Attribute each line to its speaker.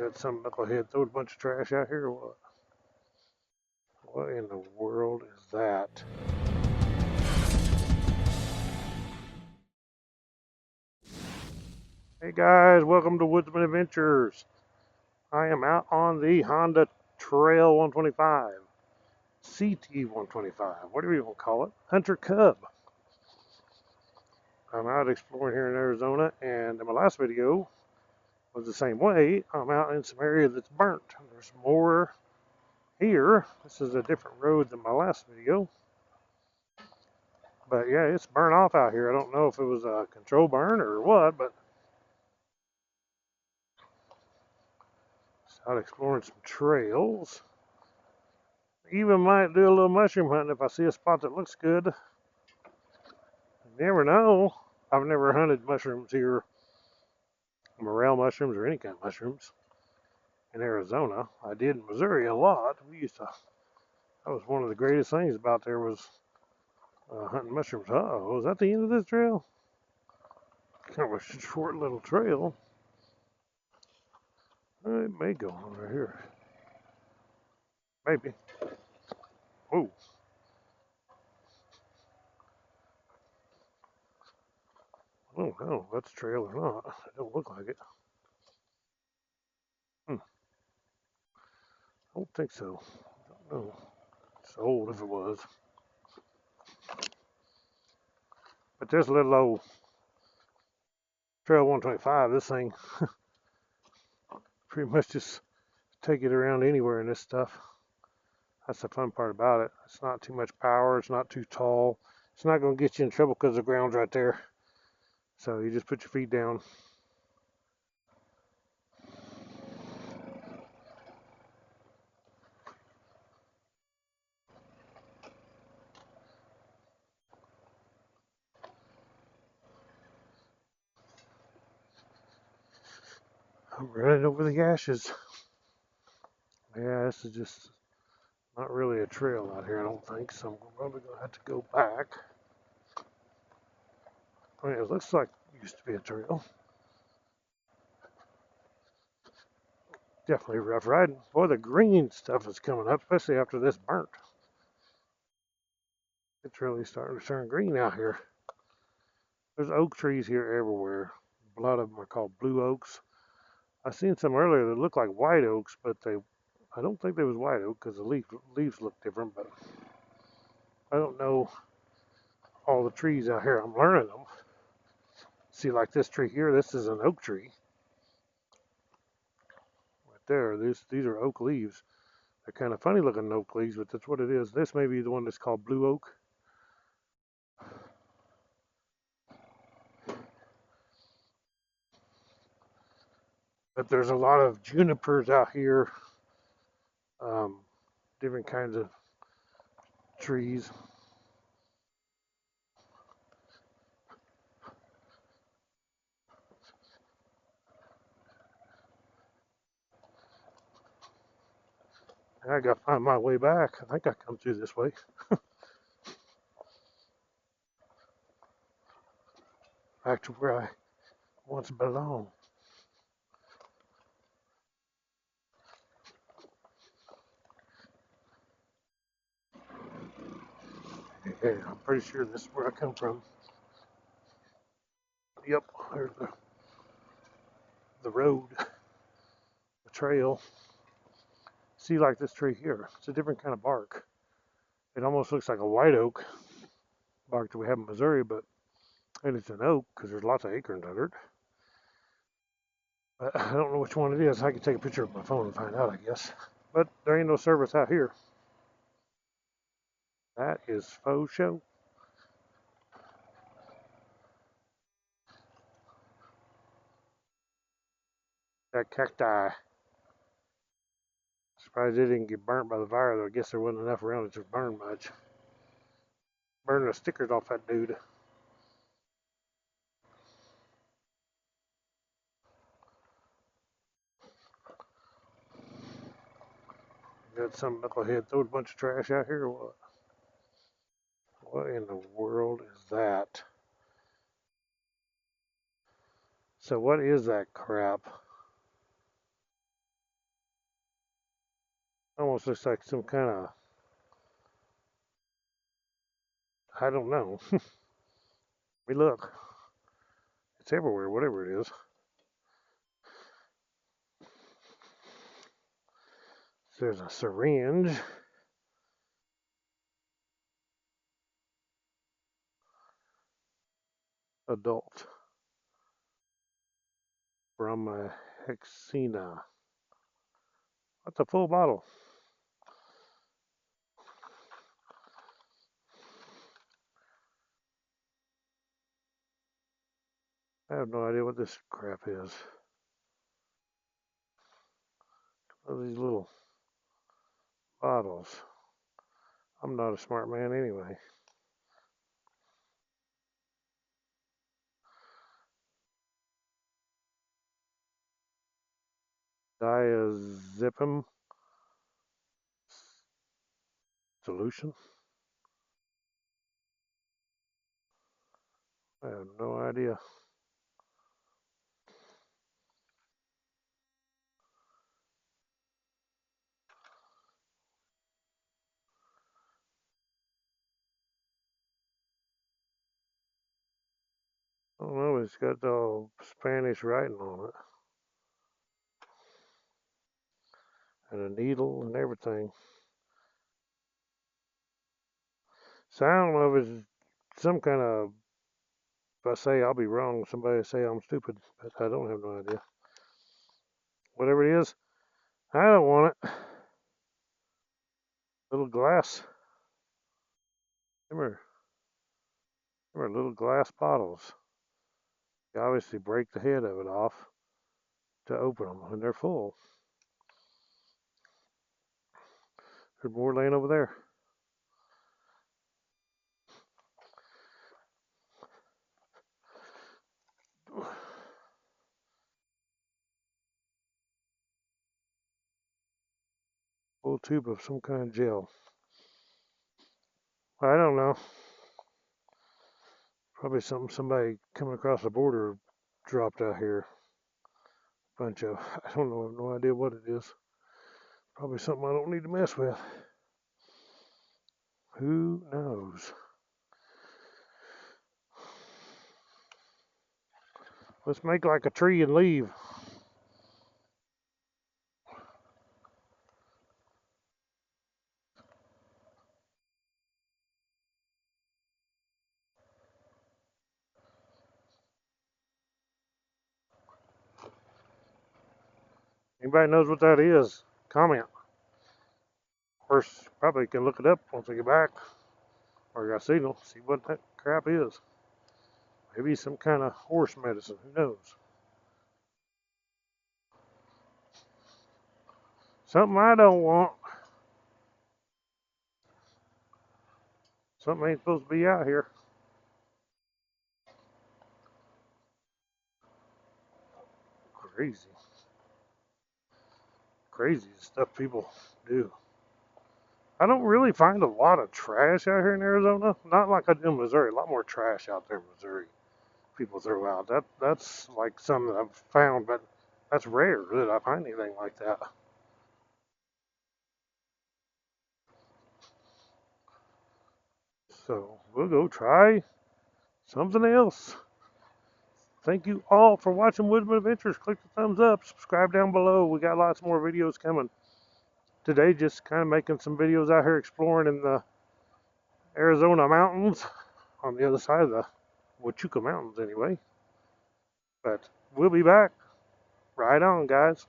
Speaker 1: Got some knucklehead throw a bunch of trash out here or what? What in the world is that? Hey guys, welcome to Woodsman Adventures. I am out on the Honda Trail 125, CT125, whatever you want to call it, Hunter Cub. I'm out exploring here in Arizona, and in my last video was the same way. I'm out in some area that's burnt. There's more here. This is a different road than my last video. But yeah, it's burnt off out here. I don't know if it was a control burn or what, but just out exploring some trails. Even might do a little mushroom hunting if I see a spot that looks good. You never know. I've never hunted mushrooms here, morel mushrooms or any kind of mushrooms in Arizona. I did in Missouri a lot. That was one of the greatest things about there was hunting mushrooms. Uh-oh, is that the end of this trail? Kind of a short little trail. It may go on right here. Maybe. Oh. I don't know if that's a trail or not. It don't look like it. I don't think so. I don't know. It's old if it was. But this little old Trail 125, this thing, pretty much just take it around anywhere in this stuff. That's the fun part about it. It's not too much power. It's not too tall. It's not going to get you in trouble because the ground's right there. So you just put your feet down. I'm running over the ashes. Yeah, this is just not really a trail out here, I don't think. So I'm probably going to have to go back. I mean, it looks like it used to be a trail. Definitely rough riding. Boy, the green stuff is coming up, especially after this burnt. It's really starting to turn green out here. There's oak trees here everywhere. A lot of them are called blue oaks. I seen some earlier that looked like white oaks, but I don't think they was white oak because the leaves look different. But I don't know all the trees out here. I'm learning them. See, like this tree here, this is an oak tree. Right there, these are oak leaves. They're kind of funny looking oak leaves, but that's what it is. This may be the one that's called blue oak. But there's a lot of junipers out here, different kinds of trees. I gotta find my way back. I think I come through this way. Back to where I once belonged. Yeah, I'm pretty sure this is where I come from. Yep, there's the road, the trail. See, like this tree here, it's a different kind of bark. It almost looks like a white oak bark that we have in Missouri, and it's an oak because there's lots of acorns under it. But I don't know which one it is. I can take a picture of my phone and find out, I guess. But there ain't no service out here. That is faux show. That cacti. Surprised they didn't get burnt by the fire, though. I guess there wasn't enough around it to burn much. Burning the stickers off that dude. Got some knucklehead throw a bunch of trash out here or what? What in the world is that? So what is that crap? Almost looks like some kind of, I don't know. We look. It's everywhere, whatever it is. There's a syringe. Adult. Bromhexina. That's a full bottle. I have no idea what this crap is. All these little bottles. I'm not a smart man anyway. Diazepam solution. I have no idea. I don't know, it's got all Spanish writing on it. And a needle and everything. So I don't know if it's some kind of, if I say I'll be wrong, somebody say I'm stupid, but I don't have no idea. Whatever it is, I don't want it. Little glass. Them are little glass bottles. You obviously break the head of it off to open them, and they're full. There's more laying over there. Full tube of some kind of gel. I don't know. Probably something somebody coming across the border dropped out here. Bunch of, I don't know, I have no idea what it is. Probably something I don't need to mess with. Who knows? Let's make like a tree and leave. Anybody knows what that is? Comment. Of course, probably can look it up once I get back. Or got signal, see what that crap is. Maybe some kind of horse medicine, who knows? Something I don't want. Something ain't supposed to be out here. Crazy. Crazy stuff people do. I don't really find a lot of trash out here in Arizona. Not like I do in Missouri. A lot more trash out there in Missouri. People throw out. That's like something that I've found, but that's rare that I find anything like that. So we'll go try something else. Thank you all for watching Woodman Adventures. Click the thumbs up. Subscribe down below. We got lots more videos coming. Today, just kind of making some videos out here exploring in the Arizona mountains on the other side of the Huachuca Mountains anyway. But we'll be back. Right on, guys.